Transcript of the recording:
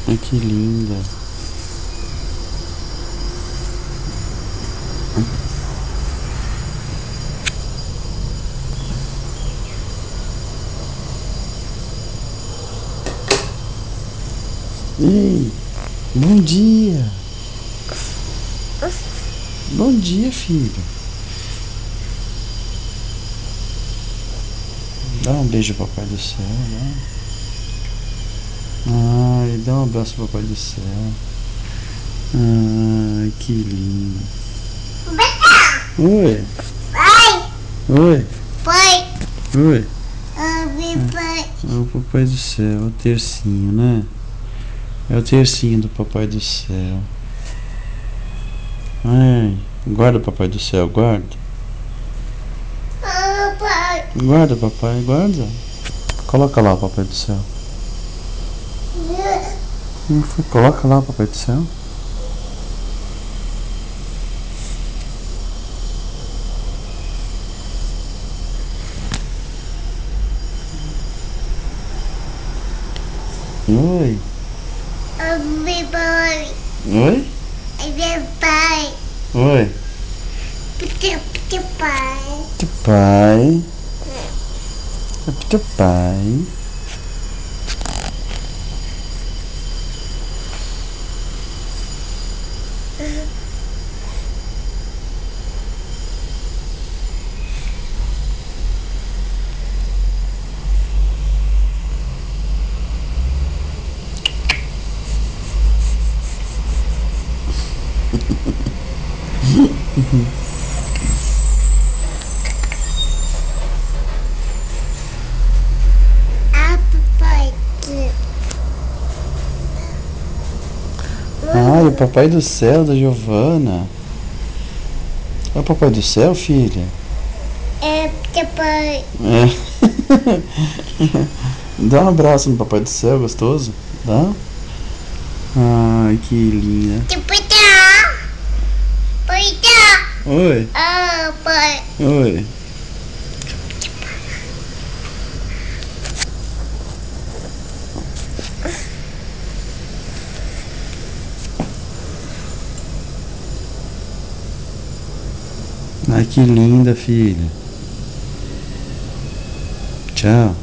Ai, que linda. Ei, bom dia. Bom dia, filho. Dá um beijo ao Papai do Céu, né? Ai, dá um abraço ao Papai do Céu. Ai, que lindo. Oi. Pai. Oi. Pai. Oi. Pai. É o Papai do Céu, é o tercinho, né? É o tercinho do Papai do Céu. Ai, guarda o Papai do Céu, guarda. Pai. Guarda, papai, guarda. Coloca lá o Papai do Céu. Coloca lá o Papai do Céu. Oi. Pai. Oi? Pai. Oi. Pai. Teu pai. É pro teu pai. Papai. Ai, o Papai do Céu da Giovana. É o Papai do Céu, filha? Pai. É. Dá um abraço no Papai do Céu, gostoso? Dá? Ai, que linda. Oi. Pai. Oi. Ai, que linda, filha. Tchau.